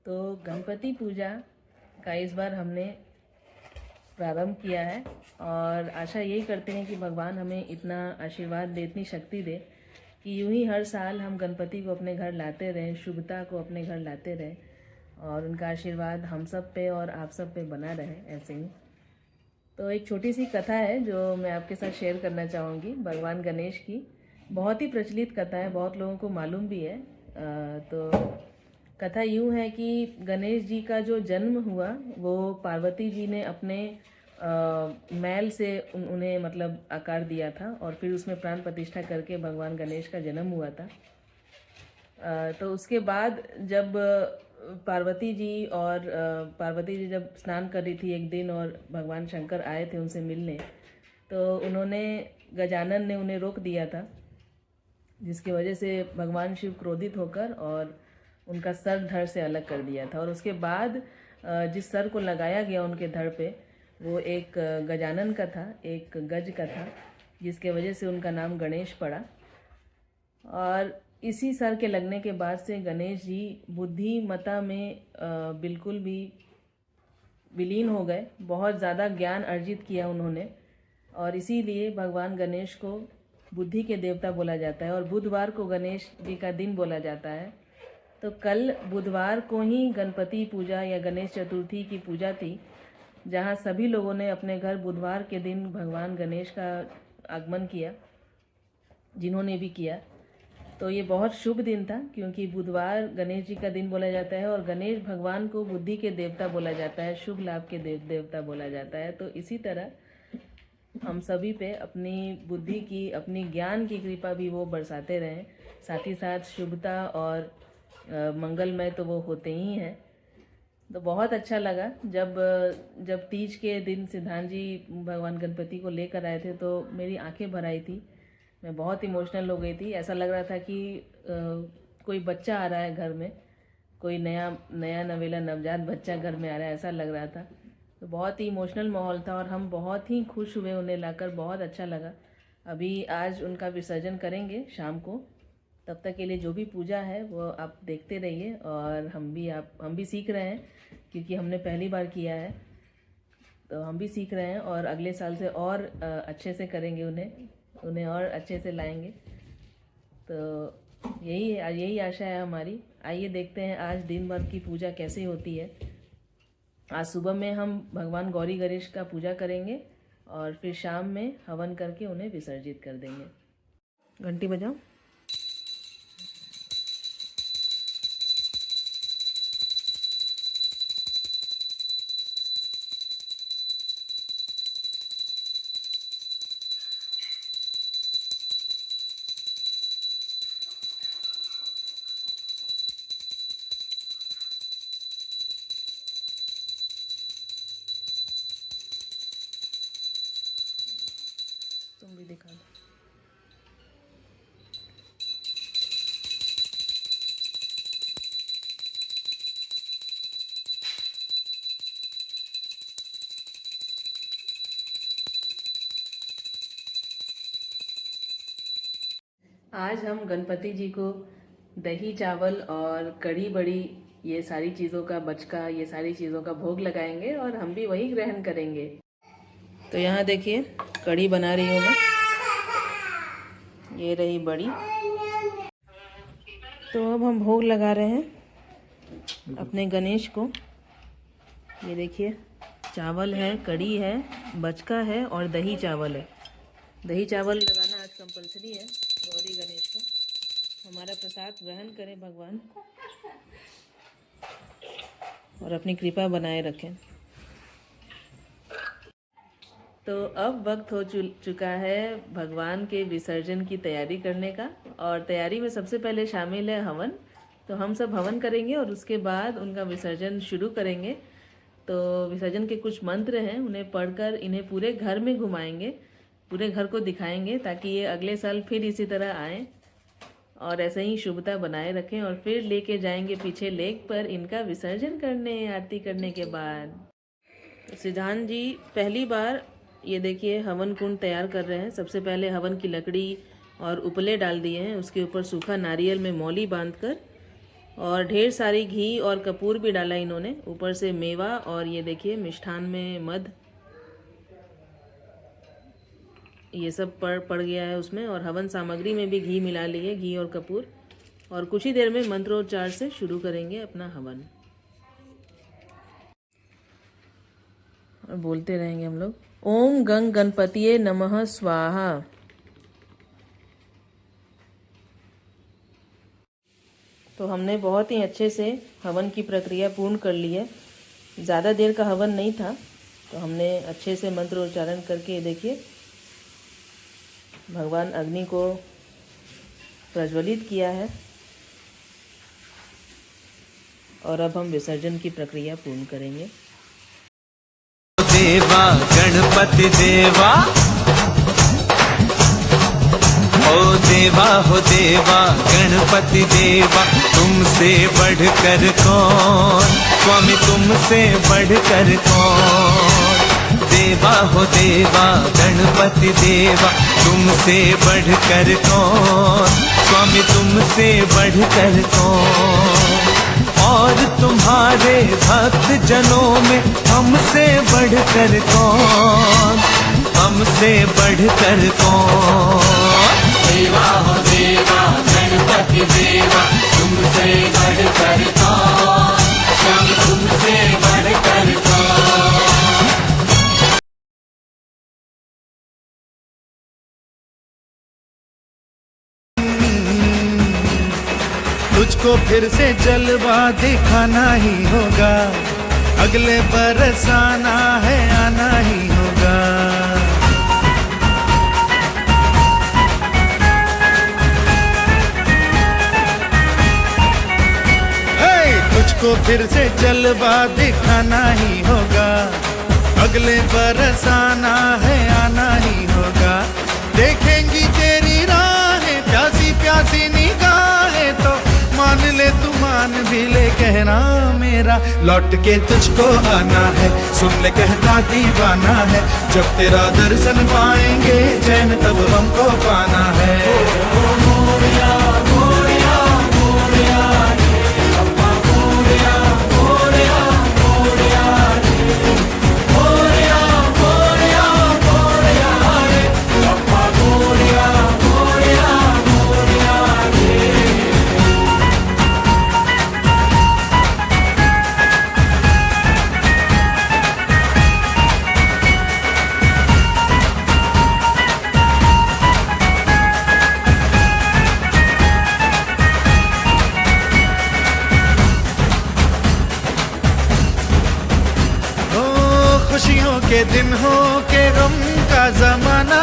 तो गणपति पूजा का इस बार हमने प्रारंभ किया है और आशा यही करते हैं कि भगवान हमें इतना आशीर्वाद दे, इतनी शक्ति दे कि यूं ही हर साल हम गणपति को अपने घर लाते रहें, शुभता को अपने घर लाते रहें और उनका आशीर्वाद हम सब पे और आप सब पे बना रहे ऐसे ही। तो एक छोटी सी कथा है जो मैं आपके साथ शेयर करना चाहूँगी भगवान गणेश की। बहुत ही प्रचलित कथा है, बहुत लोगों को मालूम भी है। तो कथा यूँ है कि गणेश जी का जो जन्म हुआ वो पार्वती जी ने अपने मैल से उन्हें मतलब आकार दिया था और फिर उसमें प्राण प्रतिष्ठा करके भगवान गणेश का जन्म हुआ था। तो उसके बाद जब पार्वती जी जब स्नान कर रही थी एक दिन और भगवान शंकर आए थे उनसे मिलने, तो उन्होंने गजानन ने उन्हें रोक दिया था, जिसकी वजह से भगवान शिव क्रोधित होकर और उनका सर धड़ से अलग कर दिया था। और उसके बाद जिस सर को लगाया गया उनके धड़ पे वो एक गजानन का था, एक गज का था, जिसके वजह से उनका नाम गणेश पड़ा। और इसी सर के लगने के बाद से गणेश जी बुद्धिमता में बिल्कुल भी विलीन हो गए। बहुत ज़्यादा ज्ञान अर्जित किया उन्होंने और इसीलिए भगवान गणेश को बुद्धि के देवता बोला जाता है और बुधवार को गणेश जी का दिन बोला जाता है। तो कल बुधवार को ही गणपति पूजा या गणेश चतुर्थी की पूजा थी, जहाँ सभी लोगों ने अपने घर बुधवार के दिन भगवान गणेश का आगमन किया, जिन्होंने भी किया। तो ये बहुत शुभ दिन था क्योंकि बुधवार गणेश जी का दिन बोला जाता है और गणेश भगवान को बुद्धि के देवता बोला जाता है, शुभ लाभ के देवता बोला जाता है। तो इसी तरह हम सभी पे अपनी बुद्धि की, अपनी ज्ञान की कृपा भी वो बरसाते रहें, साथ ही साथ शुभता और मंगलमय तो वो होते ही हैं। तो बहुत अच्छा लगा जब तीज के दिन सिद्धांत जी भगवान गणपति को लेकर आए थे तो मेरी आंखें भर आई थी। मैं बहुत इमोशनल हो गई थी। ऐसा लग रहा था कि कोई बच्चा आ रहा है घर में, कोई नया नवेला नवजात बच्चा घर में आ रहा है, ऐसा लग रहा था। तो बहुत ही इमोशनल माहौल था और हम बहुत ही खुश हुए उन्हें लाकर, बहुत अच्छा लगा। अभी आज उनका विसर्जन करेंगे शाम को। तब तक के लिए जो भी पूजा है वो आप देखते रहिए और हम भी सीख रहे हैं क्योंकि हमने पहली बार किया है। तो हम भी सीख रहे हैं और अगले साल से और अच्छे से करेंगे, उन्हें और अच्छे से लाएंगे। तो यही आशा है हमारी। आइए देखते हैं आज दिन भर की पूजा कैसे होती है। आज सुबह में हम भगवान गौरी गणेश का पूजा करेंगे और फिर शाम में हवन करके उन्हें विसर्जित कर देंगे। घंटी बजाओ। तुम भी दिखा दो। आज हम गणपति जी को दही चावल और कढ़ी बड़ी, ये सारी चीज़ों का बचका, ये सारी चीज़ों का भोग लगाएंगे और हम भी वही ग्रहण करेंगे। तो यहाँ देखिए कढ़ी बना रही हूँ मैं, ये रही बड़ी। तो अब हम भोग लगा रहे हैं अपने गणेश को। ये देखिए चावल है, कढ़ी है, बचका है और दही चावल है। दही चावल लगाना आज कंपलसरी है गौरी गणेश को। हमारा प्रसाद ग्रहण करें भगवान और अपनी कृपा बनाए रखें। तो अब वक्त हो चुका है भगवान के विसर्जन की तैयारी करने का और तैयारी में सबसे पहले शामिल है हवन। तो हम सब हवन करेंगे और उसके बाद उनका विसर्जन शुरू करेंगे। तो विसर्जन के कुछ मंत्र हैं, उन्हें पढ़कर इन्हें पूरे घर में घुमाएंगे, पूरे घर को दिखाएंगे ताकि ये अगले साल फिर इसी तरह आएँ और ऐसे ही शुभता बनाए रखें और फिर लेके जाएंगे पीछे लेक पर इनका विसर्जन करने, आरती करने के बाद। तो सिद्धांत जी पहली बार ये देखिए हवन कुंड तैयार कर रहे हैं। सबसे पहले हवन की लकड़ी और उपले डाल दिए हैं, उसके ऊपर सूखा नारियल में मौली बांधकर और ढेर सारी घी और कपूर भी डाला इन्होंने, ऊपर से मेवा, और ये देखिए मिष्ठान में मध, ये सब पड़ गया है उसमें। और हवन सामग्री में भी घी मिला लिए, घी और कपूर। और कुछ ही देर में मंत्रोच्चार से शुरू करेंगे अपना हवन, और बोलते रहेंगे हम लोग, ओम गंग गणपतिये नमः स्वाहा। तो हमने बहुत ही अच्छे से हवन की प्रक्रिया पूर्ण कर ली है। ज़्यादा देर का हवन नहीं था, तो हमने अच्छे से मंत्र उच्चारण करके देखिए भगवान अग्नि को प्रज्वलित किया है। और अब हम विसर्जन की प्रक्रिया पूर्ण करेंगे। देवा गणपति देवा, हो देवा गणपति देवा, तुमसे बढ़कर कौन, स्वामी तुमसे बढ़कर कौन। देवा हो देवा गणपति देवा, तुमसे बढ़कर कौन, स्वामी तुमसे बढ़कर कौन। और तुम्हारे भक्त जनों में हमसे बढ़कर कौन, हमसे बढ़कर कौन। देवा हो देवा गणपति देवा, तुमसे बढ़कर कौन, स्वामी तुमसे बढ़कर कौन। तुझको फिर से जलवा दिखाना ही होगा, अगले बरस आना है, आना ही होगा। तुझको फिर से जलवा दिखाना ही होगा, अगले बरस आना है, आना ही होगा। देखेंगी तेरी राहें प्यासी प्यासी निगाहें, तो मान ले तू मान भी ले कहना मेरा, लौट के तुझको आना है, सुन ले कहता दीवाना है। जब तेरा दर्शन पाएंगे चैन तब हमको पाना है। खुशियों के दिन हो के गम का जमाना,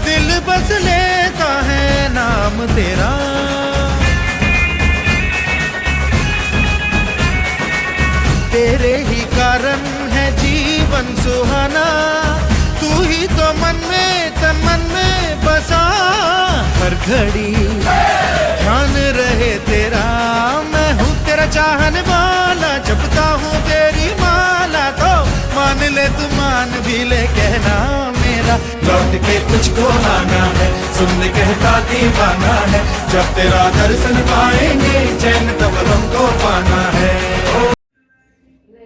दिल बस लेता है नाम तेरा। तेरे ही कारण है जीवन सुहाना, तू ही तो मन में तन मन में बसा। हर घड़ी ध्यान रहे तेरा, मैं हूँ तेरा चाहने वाला, जपता हूँ तेरी माला, तो मान ले तू मान भी ले कहना मेरा। लौट के तुझको आना है, सुन ले कहता दीवाना है। जब तेरा दर्शन पाएंगे चैन तब हमको पाना है।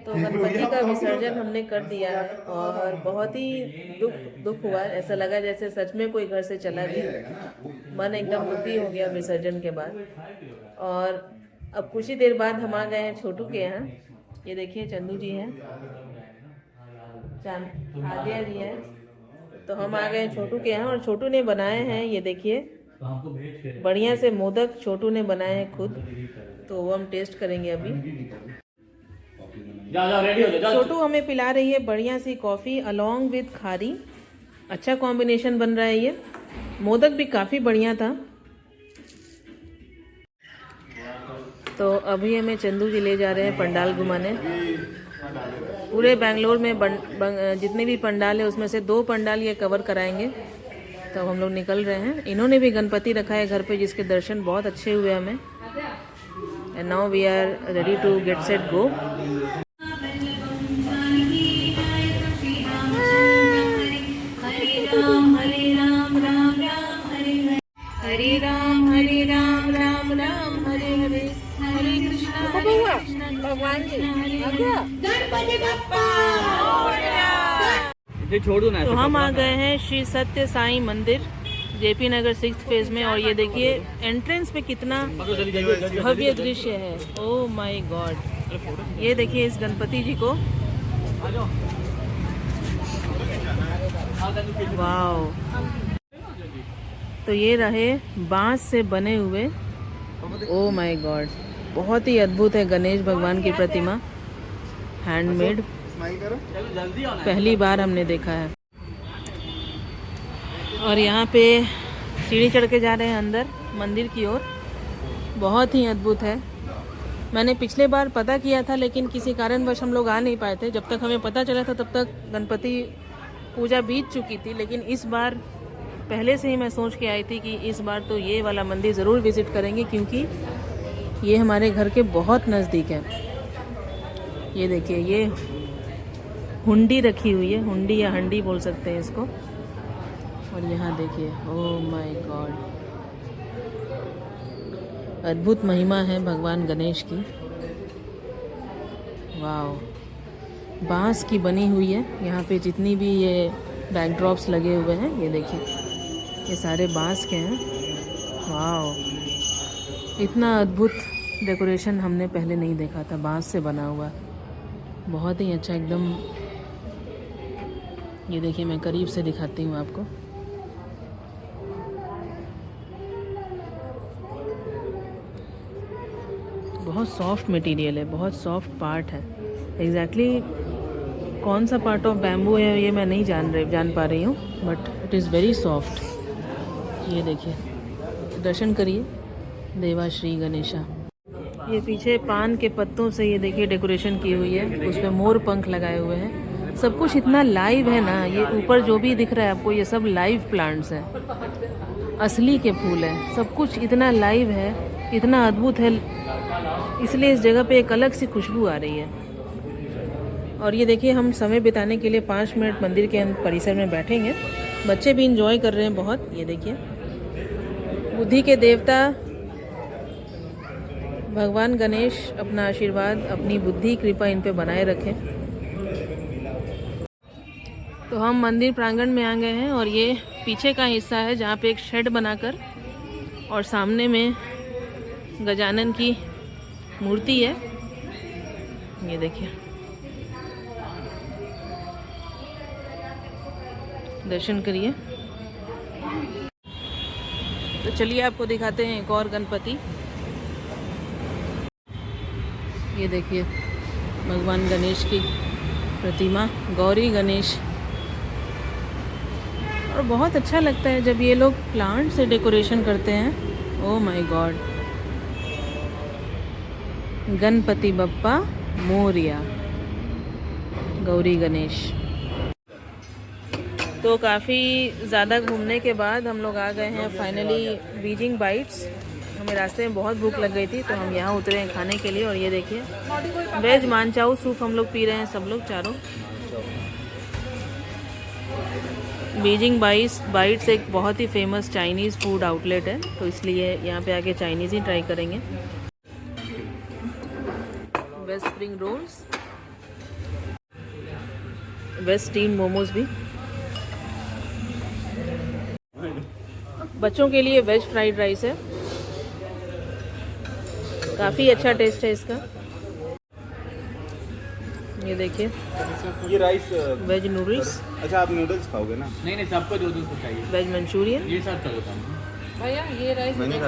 तो गणपति का विसर्जन हमने कर दिया है, और बहुत ही दुख हुआ। ऐसा लगा जैसे सच में कोई घर से चला गया, मन एकदम दुखी हो गया विसर्जन के बाद। और अब कुछ ही देर बाद हम आ गए हैं छोटू के यहाँ। ये देखिए चंदू जी हैं, आद्या जी हैं। तो हम आ गए छोटू के यहाँ, और छोटू ने बनाए हैं, ये देखिए बढ़िया से मोदक छोटू ने बनाए हैं खुद। तो वो हम टेस्ट करेंगे अभी। छोटू हमें पिला रही है बढ़िया सी कॉफ़ी अलोंग विद खारी। अच्छा कॉम्बिनेशन बन रहा है ये। मोदक भी काफ़ी बढ़िया था। तो अभी हमें चंदू जी ले जा रहे हैं पंडाल घुमाने। पूरे बेंगलोर में जितने भी पंडाल है उसमें से 2 पंडाल ये कवर कराएंगे। तो हम लोग निकल रहे हैं। इन्होंने भी गणपति रखा है घर पे, जिसके दर्शन बहुत अच्छे हुए हमें। And now we are ready to get set go. Hare Ram Ram Ram Hare Hare, Hare भगवान जी ये छोड़ दो ना। तो हम आ गए हैं श्री सत्य साईं मंदिर जेपी नगर 6th फेज में, और ये देखिए एंट्रेंस पे कितना भव्य दृश्य है। ओह माय गॉड, ये देखिए इस गणपति जी को, वाओ। तो ये रहे बांस से बने हुए, ओह माय गॉड, बहुत ही अद्भुत है गणेश भगवान की प्रतिमा, हैंडमेड, पहली बार हमने देखा है। और यहाँ पे सीढ़ी चढ़ के जा रहे हैं अंदर मंदिर की ओर, बहुत ही अद्भुत है। मैंने पिछले बार पता किया था लेकिन किसी कारणवश हम लोग आ नहीं पाए थे। जब तक हमें पता चला था तब तक गणपति पूजा बीत चुकी थी, लेकिन इस बार पहले से ही मैं सोच के आई थी कि इस बार तो ये वाला मंदिर ज़रूर विज़िट करेंगे, क्योंकि ये हमारे घर के बहुत नज़दीक है। ये देखिए, ये हुंडी रखी हुई है, हुंडी या हंडी बोल सकते हैं इसको। और यहाँ देखिए, ओह माय गॉड, अद्भुत महिमा है भगवान गणेश की, वाओ। बांस की बनी हुई है, यहाँ पे जितनी भी ये बैकड्रॉप्स लगे हुए हैं, ये देखिए, ये सारे बांस के हैं, वाओ। इतना अद्भुत डेकोरेशन हमने पहले नहीं देखा था, बांस से बना हुआ, बहुत ही अच्छा एकदम। ये देखिए, मैं करीब से दिखाती हूँ आपको, बहुत सॉफ्ट मटेरियल है, बहुत सॉफ्ट पार्ट है। एग्जैक्टली कौन सा पार्ट ऑफ बैम्बू है ये मैं नहीं जान पा रही हूँ, but it is very soft. ये देखिए, दर्शन करिए देवा श्री गणेशा। ये पीछे पान के पत्तों से ये देखिए डेकोरेशन की हुई है, उसमें मोर पंख लगाए हुए हैं। सब कुछ इतना लाइव है ना, ये ऊपर जो भी दिख रहा है आपको, ये सब लाइव प्लांट्स हैं, असली के फूल हैं, सब कुछ इतना लाइव है, इतना अद्भुत है, इसलिए इस जगह पे एक अलग सी खुशबू आ रही है। और ये देखिए, हम समय बिताने के लिए 5 मिनट मंदिर के परिसर में बैठेंगे। बच्चे भी इंजॉय कर रहे हैं बहुत। ये देखिए, बुद्धि के देवता भगवान गणेश अपना आशीर्वाद, अपनी बुद्धि कृपा इन पे बनाए रखें। तो हम मंदिर प्रांगण में आ गए हैं, और ये पीछे का हिस्सा है जहाँ पे एक शेड बनाकर, और सामने में गजानन की मूर्ति है। ये देखिए, दर्शन करिए। तो चलिए आपको दिखाते हैं एक और गणपति। ये देखिए, भगवान गणेश की प्रतिमा, गौरी गणेश। और बहुत अच्छा लगता है जब ये लोग प्लांट से डेकोरेशन करते हैं। Oh my God, Ganpati Bappa Morya, Gauri Ganesh. तो काफ़ी ज़्यादा घूमने के बाद हम लोग आ गए हैं फाइनली बीजिंग बाइट्स। हमें रास्ते में बहुत भूख लग गई थी, तो हम यहाँ उतरे हैं खाने के लिए। और ये देखिए, वेज मानचाऊ सूप हम लोग पी रहे हैं सब लोग चारों। बीजिंग बाइट्स एक बहुत ही फेमस चाइनीज़ फूड आउटलेट है, तो इसलिए यहाँ पे आके चाइनीज़ ही ट्राई करेंगे। Veg spring rolls, veg steam momos भी। बच्चों के लिए वेज फ्राइड राइस है, काफ़ी अच्छा टेस्ट है इसका। ये देखिए, ये राइस वेज नूडल्स। अच्छा, आप नूडल्स खाओगे ना? नहीं सबको 2-2 चाहिए। Veg Manchurian. ये सब चलो। भैया ये राइस मैंने